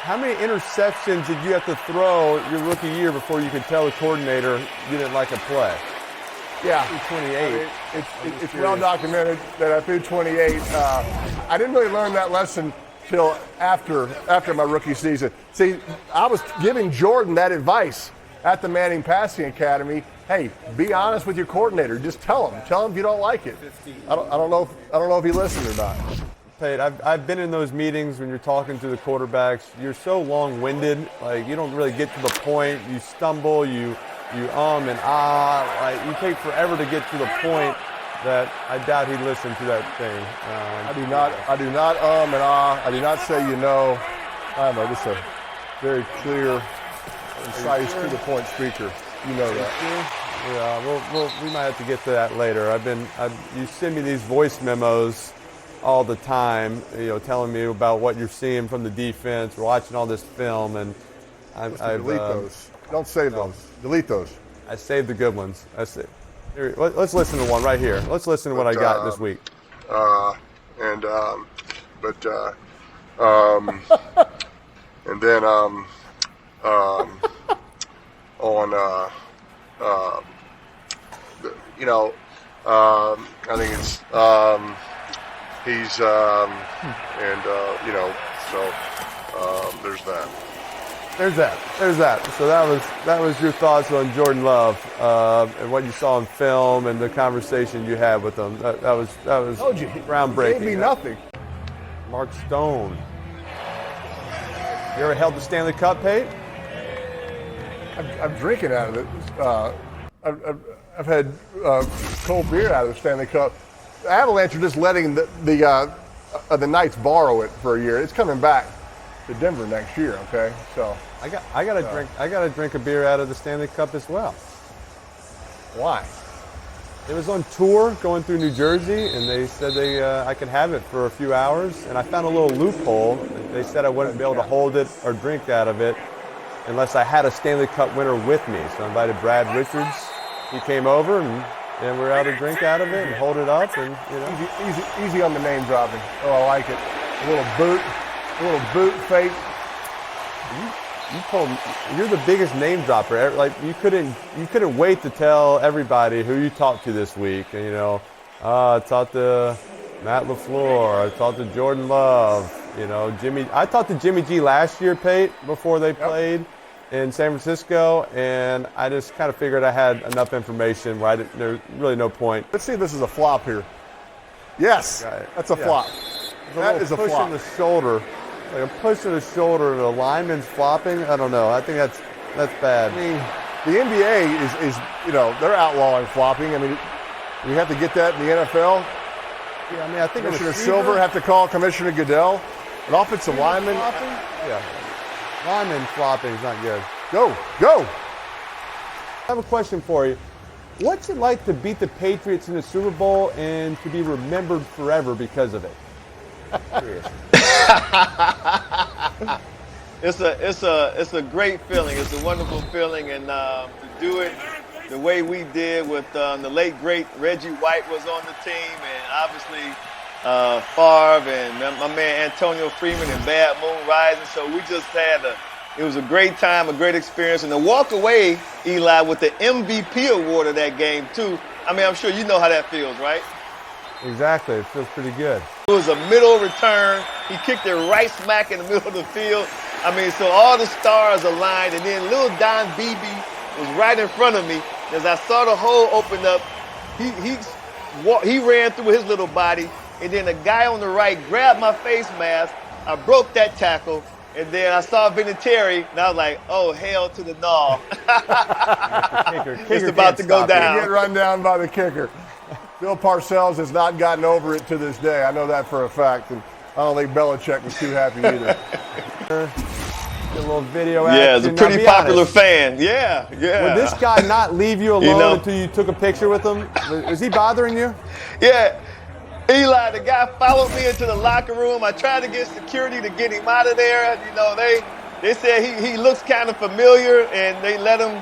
How many interceptions did you have to throw your rookie year before you could tell the coordinator you didn't like a play? Yeah, 28. I mean, it's well documented that I threw 28. I didn't really learn that lesson till after my rookie season. See, I was giving Jordan that advice at the Manning Passing Academy. Hey, be honest with your coordinator. Just tell him if you don't like it. I don't know if he listened or not. Peyton, I've been in those meetings when you're talking to the quarterbacks. You're so long-winded, like you don't really get to the point. You stumble, you and ah, like you take forever to get to the point that I doubt he'd listen to that thing. I do not and ah. I do not say I'm just a very clear, concise, to the point speaker. You know that. Yeah, we might have to get to that later. You send me these voice memos all the time, telling me about what you're seeing from the defense. We're watching all this film, and delete those. Don't save those. Delete those. I saved the good ones. Let's listen to one right here. Let's listen to what I got this week. And then I think it's he's so there's that. There's that. So that was your thoughts on Jordan Love and what you saw in film and the conversation you had with him. That was groundbreaking. He gave me nothing. Mark Stone. You ever held the Stanley Cup, Peyton? I'm drinking out of it. I've had cold beer out of the Stanley Cup. The Avalanche are just letting the Knights borrow it for a year. It's coming back to Denver next year. Okay, so I got to drink a beer out of the Stanley Cup as well. Why? It was on tour going through New Jersey, and they said I could have it for a few hours, and I found a little loophole. They said I wouldn't be able to hold it or drink out of it unless I had a Stanley Cup winner with me. So I invited Brad Richards. He came over, and we're able to drink out of it and hold it up, and easy on the name dropping. Oh, I like it. A little boot fake. You're the biggest name dropper. Like you couldn't wait to tell everybody who you talked to this week. And I talked to Matt LaFleur. I talked to Jordan Love. Jimmy. I talked to Jimmy G last year, Pate, before they played in San Francisco, and I just kind of figured I had enough information where there's really no point. Let's see if this is a flop here. Yes, that's a flop. That is a flop. Push in the shoulder. Like a push in the shoulder, the lineman's flopping. I don't know. I think that's bad. I mean, the NBA is they're outlawing flopping. I mean, we have to get that in the NFL. Yeah, I mean, I think Commissioner Silver have to call Commissioner Goodell. An offensive lineman. Flopping? Yeah. Lineman flopping is not good. Go. I have a question for you. What's it like to beat the Patriots in the Super Bowl and to be remembered forever because of it? It's a great feeling. It's a wonderful feeling, and to do it the way we did with the late great Reggie White was on the team, and obviously Favre and my man Antonio Freeman and Bad Moon Rising. So we just it was a great time, a great experience, and to walk away, Eli, with the MVP award of that game too. I mean, I'm sure you know how that feels, right? Exactly. It feels pretty good. It was a middle return. He kicked it right smack in the middle of the field. I mean, so all the stars aligned, and then little Don Beebe was right in front of me. As I saw the hole open up, he ran through his little body, and then a guy on the right grabbed my face mask. I broke that tackle, and then I saw Vinatieri, and I was like, oh, hell to the gnaw. It's about to go down. You get run down by the kicker. Bill Parcells has not gotten over it to this day. I know that for a fact, and I don't think Belichick was too happy either. Get a little video action. Yeah, he's a pretty popular fan. Yeah. Would this guy not leave you alone until you took a picture with him? Was he bothering you? Yeah. Eli, the guy followed me into the locker room. I tried to get security to get him out of there. They said he looks kind of familiar, and they let him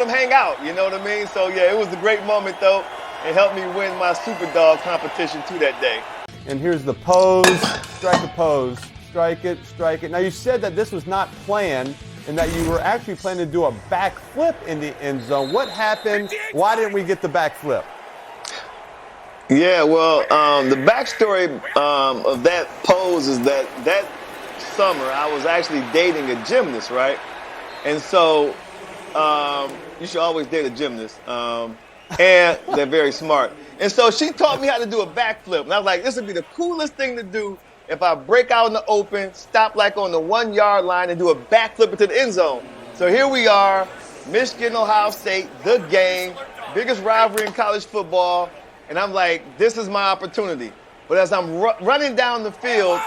hang out. You know what I mean? So yeah, it was a great moment though. It helped me win my Super Dog competition too that day. And here's the pose. Strike the pose. strike it, strike it. Now, you said that this was not planned and that you were actually planning to do a backflip in the end zone. What happened? Why didn't we get the backflip? Yeah, well, the backstory of that pose is that summer I was actually dating a gymnast, right? And so you should always date a gymnast. And they're very smart. And so she taught me how to do a backflip. And I was like, this would be the coolest thing to do if I break out in the open, stop like on the 1 yard line and do a backflip into the end zone. So here we are, Michigan, Ohio State, the game, biggest rivalry in college football. And I'm like, this is my opportunity. But as I'm running down the field,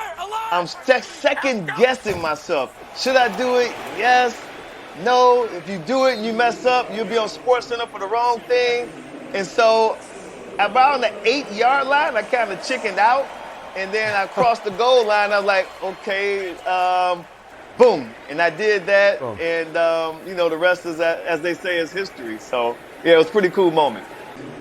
I'm second guessing myself. Should I do it? Yes. No. If you do it and you mess up, you'll be on SportsCenter for the wrong thing. And so around the 8 yard line, I kind of chickened out. And then I crossed the goal line. I was like, okay, boom. And I did that. Boom. And, the rest is, as they say, is history. So, yeah, it was a pretty cool moment.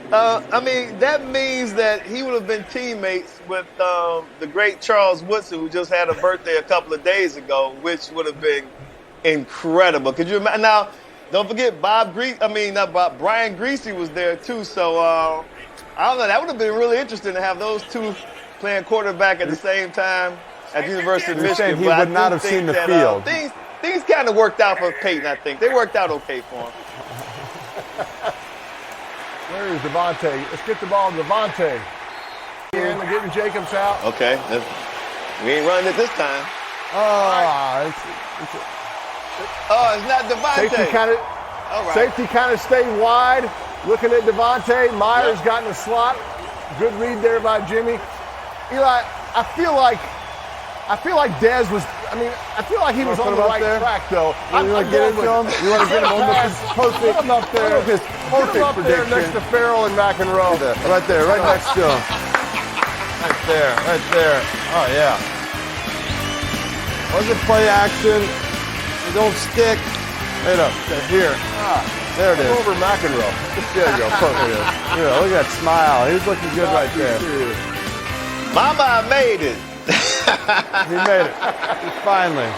That means that he would have been teammates with the great Charles Woodson, who just had a birthday a couple of days ago, which would have been incredible. Could you imagine? Now, don't forget Brian Greasy was there too. So I don't know. That would have been really interesting to have those two playing quarterback at the same time at the University of Michigan. He would not have seen the field. Things kind of worked out for Peyton, I think. They worked out okay for him. Where is Devontae? Let's get the ball to Devontae. And they're getting Jacobs out. Okay. We ain't running it this time. It's not Devontae. Safety kind of stayed wide. Looking at Devontae. Myers got in the slot. Good read there by Jimmy. Eli, I feel like Dezs was. I feel like he was on the right track, though. You want to get into him? You want to get him on this perfect? Put him up there. His perfect up prediction. There next to Farrell and McEnroe. Right there, right next to him. Right there. Oh yeah. Was it play action? It don't stick. Wait up. Here. There it is. Over McEnroe. There you go. Perfect. Yeah, look at that smile. He's looking good right there. Mama, I made it. He made it. He's finally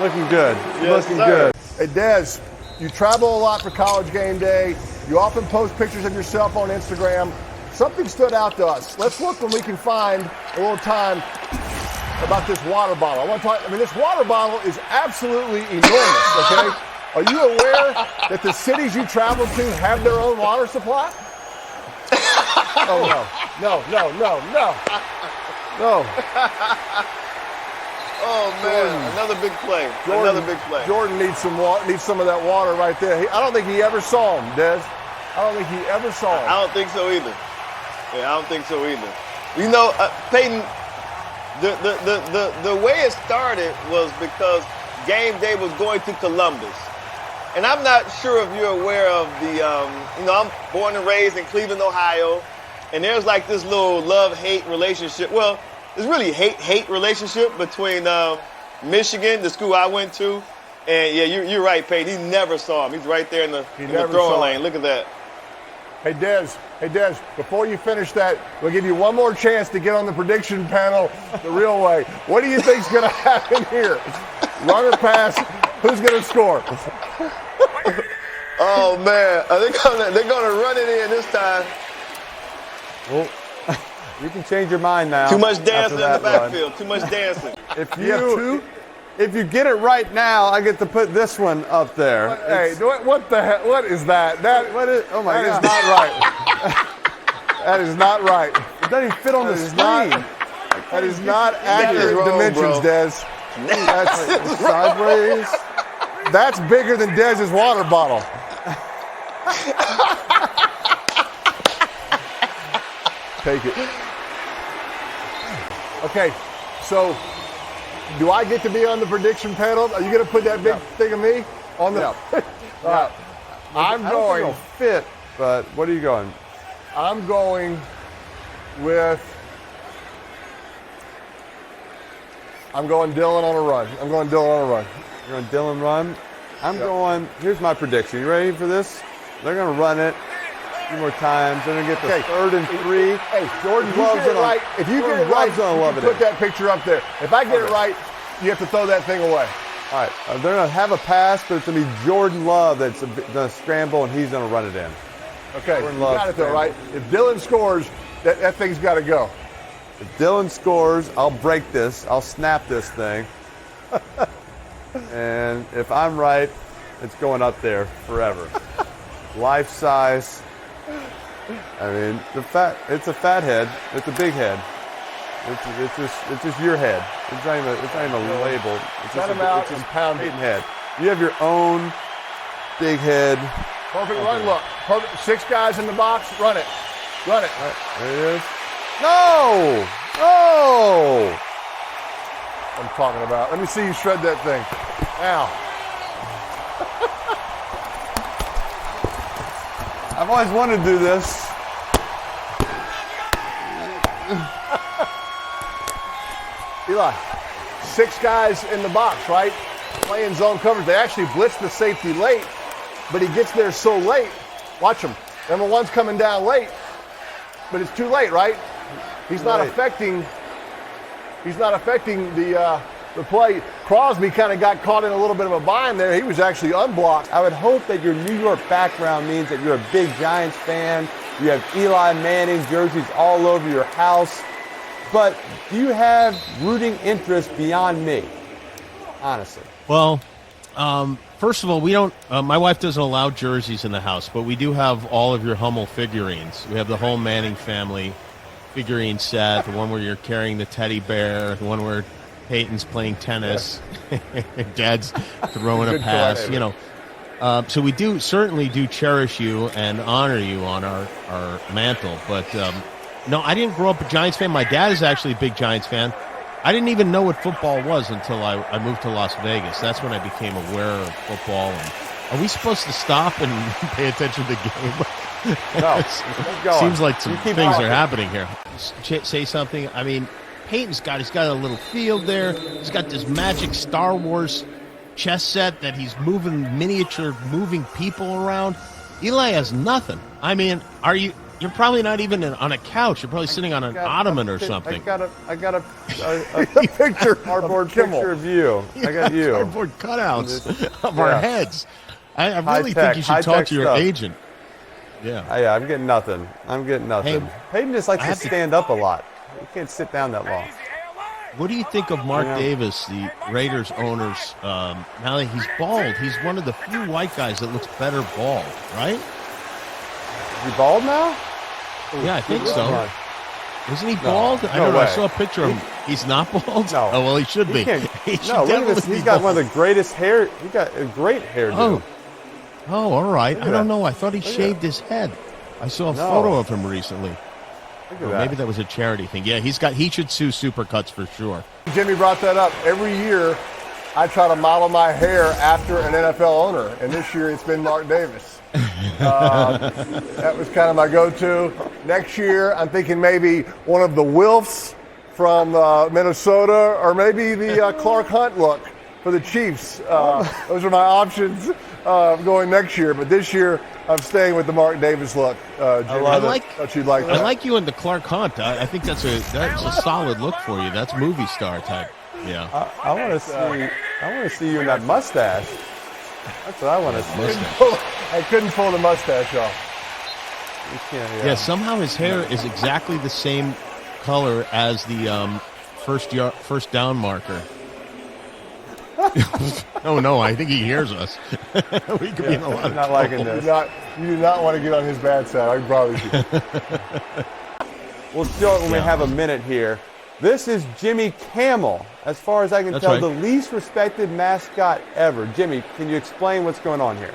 looking good. Yes, looking sir. good. Hey, Dez, you travel a lot for College Game Day. You often post pictures of yourself on Instagram. Something stood out to us. Let's look when we can find a little time about this water bottle. I want to talk. This water bottle is absolutely enormous, okay? Are you aware that the cities you travel to have their own water supply? Oh, no. Oh, man. Another big play. Another big play. Jordan needs some of that water right there. I don't think he ever saw him, Dez. I don't think he ever saw him. I don't think so either. Yeah, I don't think so either. You know, Peyton, the way it started was because game day was going to Columbus. And I'm not sure if you're aware of I'm born and raised in Cleveland, Ohio. And there's like this little love-hate relationship. Well, it's really hate relationship between Michigan, the school I went to, and yeah, you're right, Peyton. He never saw him. He's right there in the throwing lane. Look at that. Hey, Dez, before you finish that, we'll give you one more chance to get on the prediction panel the real way. What do you think's going to happen here? Run or pass? Who's going to score? Oh, man. They're gonna run it in this time. Well, you can change your mind now. Too much dancing in the backfield. Too much dancing. If you get it right now, I get to put this one up there. What the heck? What is that? Oh my God. That is not right. That is not right. It doesn't even fit on the screen. That is not accurate dimensions, Dez. That's sideways. That's bigger than Dez's water bottle. Take it. Okay, so do I get to be on the prediction panel? Are you going to put that big thing of me on the? No. All right. I don't think it'll fit, but what are you going? I'm going with. I'm going Dylan on a run. You're going Dylan run? I'm going. Here's my prediction. You ready for this? They're going to run it. few more times. They're going to get the Okay. 3rd and 3. Hey, Jordan, if you Love's get it gonna- right, if you get Jordan it right, Love's gonna you love can it put in. that picture up there. If I get it right, you have to throw that thing away. All right, they're going to have a pass, but it's going to be Jordan Love that's going to scramble, and he's going to run it in. Okay, Jordan you Love got it though, scramble. right? If Dylan scores, that thing's got to go. If Dylan scores, I'll break this. I'll snap this thing. And if I'm right, it's going up there forever. Life size. I mean, it's a fat head. It's a big head. It's just your head. It's not even a label. It's Cut just him out it's and just pound it. Peyton head. You have your own big head. Perfect run look. Perfect. 6 guys in the box. Run it. Run it. All right, there it is. No! No! I'm talking about. Let me see you shred that thing. Now. I've always wanted to do this. Eli, 6 guys in the box, right? Playing zone coverage. They actually blitz the safety late, but he gets there so late. Watch him. Number 1's coming down late, but it's too late, right? He's not Right. affecting. He's not affecting the play. Crosby kind of got caught in a little bit of a bind there. He was actually unblocked. I would hope that your New York background means that you're a big Giants fan. You have Eli Manning jerseys all over your house. But do you have rooting interest beyond me? Honestly. Well, first of all, we don't. My wife doesn't allow jerseys in the house, but we do have all of your Hummel figurines. We have the whole Manning family figurine set. The one where you're carrying the teddy bear. The one where Peyton's playing tennis. Dad's throwing a Good pass. collection. You know. So we certainly do cherish you and honor you on our mantle. But no, I didn't grow up a Giants fan. My dad is actually a big Giants fan. I didn't even know what football was until I moved to Las Vegas. That's when I became aware of football. And are we supposed to stop and pay attention to the game? No. Keep going. Seems like some You keep things talking. are happening here. Say something. I mean, he's got a little field there. He's got this magic Star Wars chess set that he's moving people around. Eli has nothing. I mean, you're probably not even on a couch. You're probably sitting on an ottoman or something. I got a Picture cardboard of Kimmel. picture of you. I got you. Cardboard cutouts of Yeah. our heads. I really High-tech- think you should talk high-tech to your stuff. agent. Yeah. Yeah, I'm getting nothing. Hey, Peyton just likes I to have to- stand up a lot. He can't sit down that long. What do you think of Mark Yeah. Davis, the Raiders owner's? Now that he's bald, he's one of the few white guys that looks better bald, right? Is he bald now? Yeah, I think Come so. on. Isn't he bald? I no don't know. I way. saw a picture of him. He's not bald? No. Oh, well, he should be. He can't. He should No, look at definitely this. He's be got bald. one of the greatest hair. He got a great hairdo. Oh, all right. Look at I don't that. know. I thought he Look at shaved his head. I saw a No. photo of him recently. Look at Or that. maybe that was a charity thing. Yeah, he should sue Supercuts for sure. Jimmy brought that up. Every year, I try to model my hair after an NFL owner, and this year it's been Mark Davis. That was kind of my go-to. Next year, I'm thinking maybe one of the Wilfs from Minnesota, or maybe the Clark Hunt look for the Chiefs. Those are my options going next year. But this year, I'm staying with the Mark Davis look. Jimmy, love it. thought you'd like that. I like you in the Clark Hunt. I think that's a solid look for you. That's movie star type. Yeah. I want to see you in that mustache. That's what I want to see. I couldn't pull the mustache off. You can't, Yeah, somehow his hair is exactly the same color as the first down marker. Oh no, I think he hears us. We could be in a lot I'm of not liking You this. do not want to get on his bad side. I promise you. We'll show it when we have a minute here. This is Jimmy Camel. As far as I can That's tell, right. the least respected mascot ever. Jimmy, can you explain what's going on here?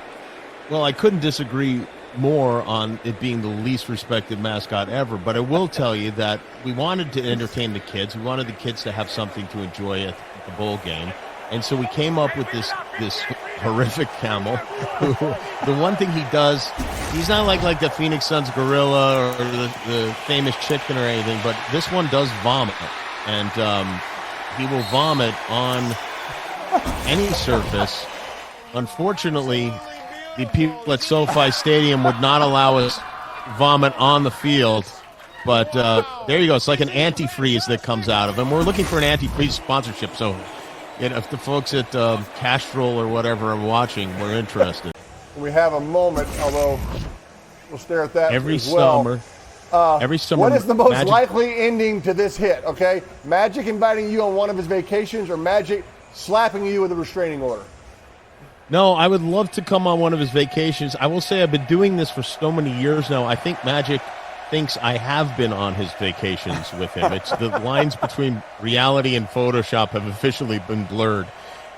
Well, I couldn't disagree more on it being the least respected mascot ever, but I will tell you that we wanted to entertain the kids. We wanted the kids to have something to enjoy at the bowl game. And so we came up with this horrific camel who, the one thing he does, he's not like the Phoenix Suns gorilla or the famous chicken or anything, but this one does vomit. And he will vomit on any surface. Unfortunately, the people at SoFi Stadium would not allow us vomit on the field. But there you go. It's like an antifreeze that comes out of him. We're looking for an antifreeze sponsorship. So if the folks at Castrol or whatever are watching, we're interested. We have a moment, although we'll stare at that Every as well. summer. Every summer. What is the most Magic, likely ending to this hit, okay? Magic inviting you on one of his vacations or Magic slapping you with a restraining order? No, I would love to come on one of his vacations. I will say I've been doing this for so many years now. I think Magic thinks I have been on his vacations with him. It's the lines between reality and Photoshop have officially been blurred.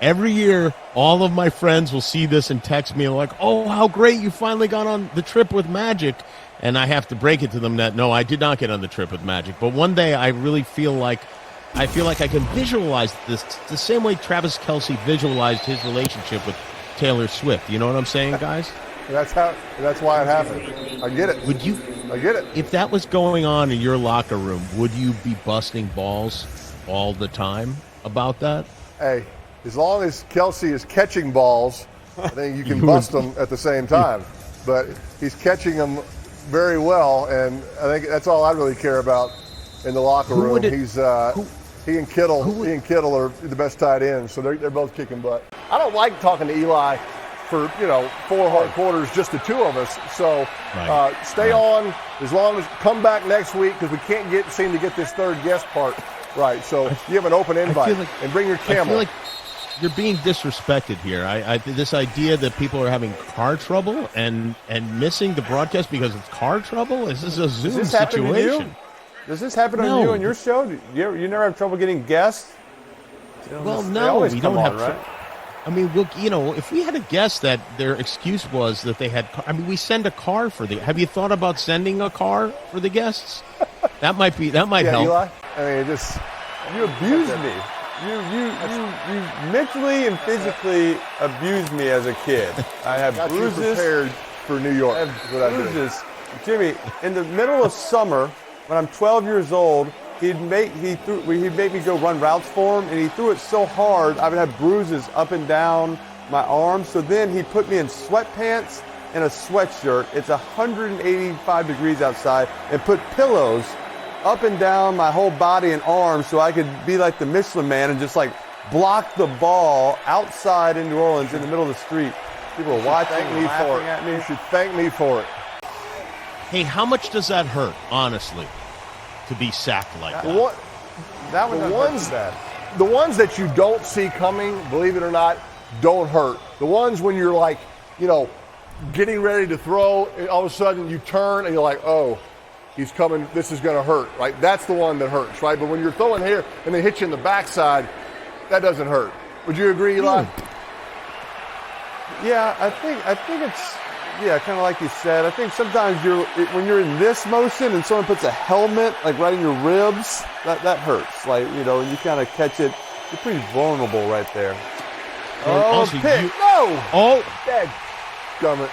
Every year, all of my friends will see this and text me like, "Oh, how great, you finally got on the trip with Magic." And I have to break it to them that, no, I did not get on the trip with Magic. But one day I really feel like I can visualize this the same way Travis Kelce visualized his relationship with Taylor Swift. You know what I'm saying, guys? That's why it happened. I get it. I get it. If that was going on in your locker room, would you be busting balls all the time about that? Hey, as long as Kelce is catching balls, I think you can bust them at the same time. But he's catching them very well, and I think that's all I really care about in the locker room. He and Kittle are the best tight ends, so they're both kicking butt. I don't like talking to Eli for 4 hard quarters, just the two of us. So stay on as long as come back next week because we can't seem to get this third guest part right. So you have an open invite and bring your camera. I feel like you're being disrespected here. This idea that people are having car trouble and missing the broadcast because of car trouble. Is this a Zoom situation? Does this happen on you on your show? You never have trouble getting guests? Well, no, we don't have. Right? I mean, if we had a guest that their excuse was that they had, we send a car for the. Have you thought about sending a car for the guests? That might help. Eli? You abused me. You mentally and physically abused me as a kid. I have bruises. Prepared for New York. I have bruises. Jimmy, in the middle of summer, when I'm 12 years old, he'd make me go run routes for him, and he threw it so hard I would have bruises up and down my arms. So then he put me in sweatpants and a sweatshirt. It's 185 degrees outside, and put pillows up and down my whole body and arms so I could be like the Michelin Man and just like block the ball outside in New Orleans in the middle of the street. People were watching me for it. You should thank me for it. Hey, how much does that hurt, honestly, to be sacked like that? The ones that you don't see coming, believe it or not, don't hurt. The ones when you're like, getting ready to throw, and all of a sudden you turn and you're like, oh, he's coming, this is going to hurt, right? That's the one that hurts, right? But when you're throwing here and they hit you in the backside, that doesn't hurt. Would you agree, Eli? Yeah, I think it's, kind of like you said. I think sometimes when you're in this motion and someone puts a helmet like right in your ribs, that hurts. Like, when you kind of catch it, you're pretty vulnerable right there. Also, pick. No! Oh! Dead. Gummit.